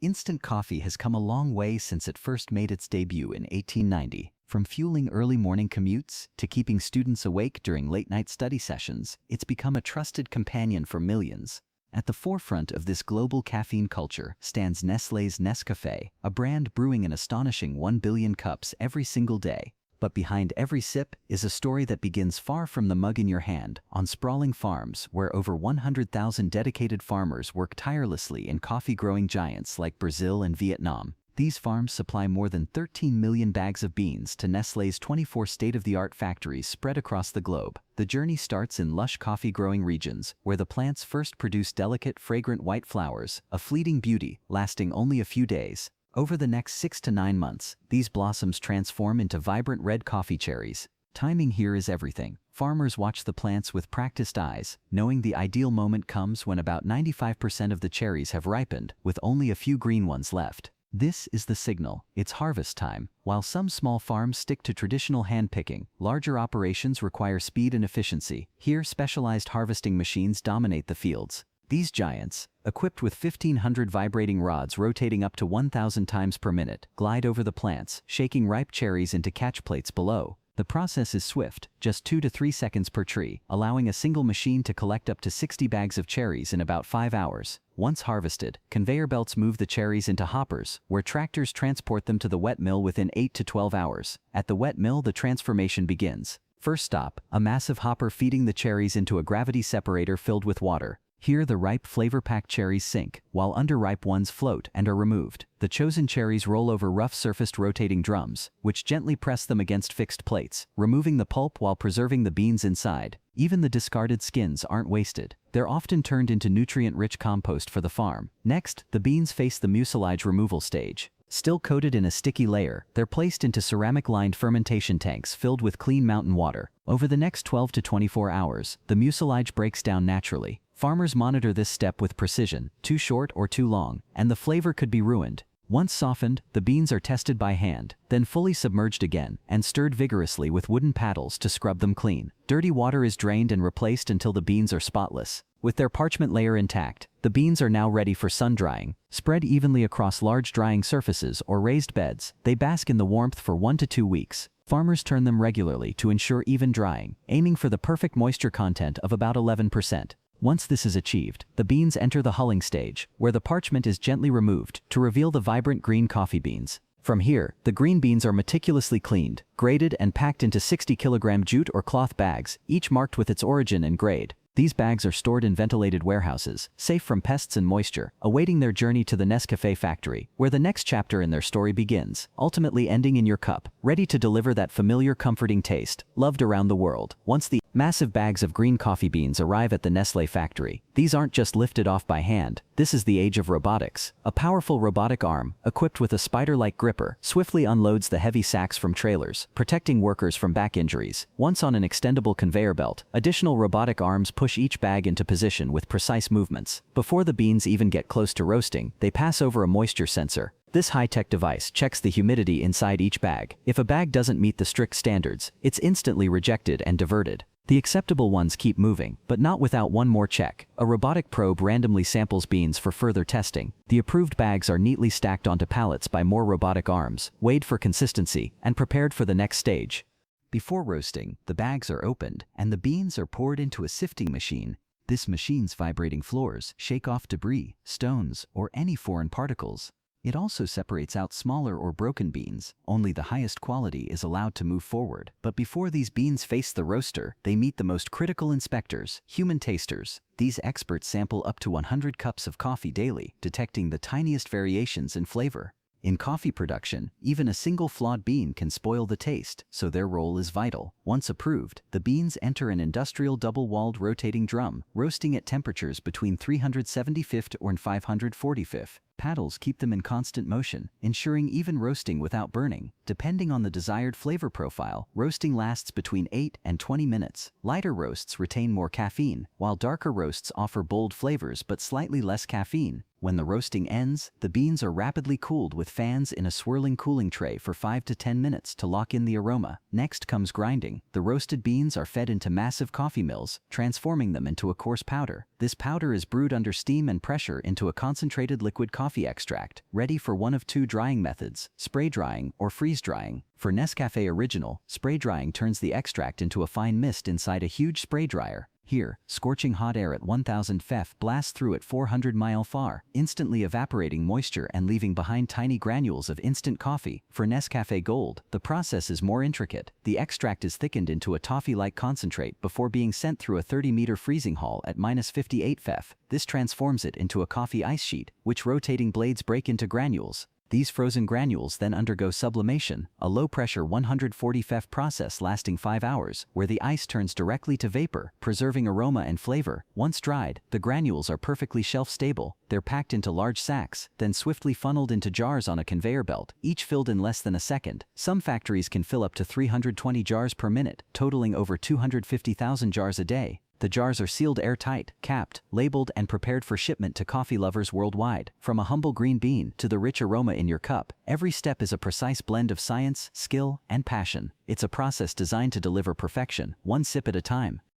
Instant coffee has come a long way since it first made its debut in 1890. From fueling early morning commutes to keeping students awake during late-night study sessions, it's become a trusted companion for millions. At the forefront of this global caffeine culture stands Nestlé's Nescafé, a brand brewing an astonishing 1 billion cups every single day. But behind every sip is a story that begins far from the mug in your hand, on sprawling farms where over 100,000 dedicated farmers work tirelessly in coffee-growing giants like Brazil and Vietnam. These farms supply more than 13 million bags of beans to Nestlé's 24 state-of-the-art factories spread across the globe. The journey starts in lush coffee-growing regions, where the plants first produce delicate, fragrant white flowers, a fleeting beauty, lasting only a few days. Over the next 6 to 9 months, these blossoms transform into vibrant red coffee cherries. Timing here is everything. Farmers watch the plants with practiced eyes, knowing the ideal moment comes when about 95% of the cherries have ripened, with only a few green ones left. This is the signal. It's harvest time. While some small farms stick to traditional hand-picking, larger operations require speed and efficiency. Here, specialized harvesting machines dominate the fields. These giants, equipped with 1,500 vibrating rods rotating up to 1,000 times per minute, glide over the plants, shaking ripe cherries into catch plates below. The process is swift, just 2 to 3 seconds per tree, allowing a single machine to collect up to 60 bags of cherries in about 5 hours. Once harvested, conveyor belts move the cherries into hoppers, where tractors transport them to the wet mill within 8 to 12 hours. At the wet mill, the transformation begins. First stop, a massive hopper feeding the cherries into a gravity separator filled with water. Here the ripe flavor-packed cherries sink, while underripe ones float and are removed. The chosen cherries roll over rough-surfaced rotating drums, which gently press them against fixed plates, removing the pulp while preserving the beans inside. Even the discarded skins aren't wasted. They're often turned into nutrient-rich compost for the farm. Next, the beans face the mucilage removal stage. Still coated in a sticky layer, they're placed into ceramic-lined fermentation tanks filled with clean mountain water. Over the next 12 to 24 hours, the mucilage breaks down naturally. Farmers monitor this step with precision, too short or too long, and the flavor could be ruined. Once softened, the beans are tested by hand, then fully submerged again, and stirred vigorously with wooden paddles to scrub them clean. Dirty water is drained and replaced until the beans are spotless. With their parchment layer intact, the beans are now ready for sun drying. Spread evenly across large drying surfaces or raised beds, they bask in the warmth for 1 to 2 weeks. Farmers turn them regularly to ensure even drying, aiming for the perfect moisture content of about 11%. Once this is achieved, the beans enter the hulling stage, where the parchment is gently removed to reveal the vibrant green coffee beans. From here, the green beans are meticulously cleaned, graded and packed into 60-kilogram jute or cloth bags, each marked with its origin and grade. These bags are stored in ventilated warehouses, safe from pests and moisture, awaiting their journey to the Nescafé factory, where the next chapter in their story begins, ultimately ending in your cup, ready to deliver that familiar comforting taste, loved around the world. Once the massive bags of green coffee beans arrive at the Nestlé factory, these aren't just lifted off by hand. This is the age of robotics. A powerful robotic arm, equipped with a spider-like gripper, swiftly unloads the heavy sacks from trailers, protecting workers from back injuries. Once on an extendable conveyor belt, additional robotic arms push each bag into position with precise movements. Before the beans even get close to roasting, they pass over a moisture sensor. This high-tech device checks the humidity inside each bag. If a bag doesn't meet the strict standards, it's instantly rejected and diverted. The acceptable ones keep moving, but not without one more check. A robotic probe randomly samples beans for further testing. The approved bags are neatly stacked onto pallets by more robotic arms, weighed for consistency, and prepared for the next stage. Before roasting, the bags are opened, and the beans are poured into a sifting machine. This machine's vibrating floors shake off debris, stones, or any foreign particles. It also separates out smaller or broken beans. Only the highest quality is allowed to move forward. But before these beans face the roaster, they meet the most critical inspectors, human tasters. These experts sample up to 100 cups of coffee daily, detecting the tiniest variations in flavor. In coffee production, even a single flawed bean can spoil the taste, so their role is vital. Once approved, the beans enter an industrial double-walled rotating drum, roasting at temperatures between 375 and 545. Paddles keep them in constant motion, ensuring even roasting without burning. Depending on the desired flavor profile, roasting lasts between 8 and 20 minutes. Lighter roasts retain more caffeine, while darker roasts offer bold flavors but slightly less caffeine. When the roasting ends, the beans are rapidly cooled with fans in a swirling cooling tray for 5 to 10 minutes to lock in the aroma. Next comes grinding. The roasted beans are fed into massive coffee mills, transforming them into a coarse powder. This powder is brewed under steam and pressure into a concentrated liquid coffee extract, ready for one of two drying methods: spray drying or freeze drying. For Nescafé Original, spray drying turns the extract into a fine mist inside a huge spray dryer. Here, scorching hot air at 1000 Fef blasts through at 400 mile far, instantly evaporating moisture and leaving behind tiny granules of instant coffee. For Nescafé Gold, the process is more intricate. The extract is thickened into a toffee-like concentrate before being sent through a 30-meter freezing hall at -58 Fef. This transforms it into a coffee ice sheet, which rotating blades break into granules. These frozen granules then undergo sublimation, a low-pressure 140 Fef process lasting 5 hours, where the ice turns directly to vapor, preserving aroma and flavor. Once dried, the granules are perfectly shelf-stable. They're packed into large sacks, then swiftly funneled into jars on a conveyor belt, each filled in less than a second. Some factories can fill up to 320 jars per minute, totaling over 250,000 jars a day. The jars are sealed airtight, capped, labeled, and prepared for shipment to coffee lovers worldwide. From a humble green bean to the rich aroma in your cup, every step is a precise blend of science, skill, and passion. It's a process designed to deliver perfection, one sip at a time.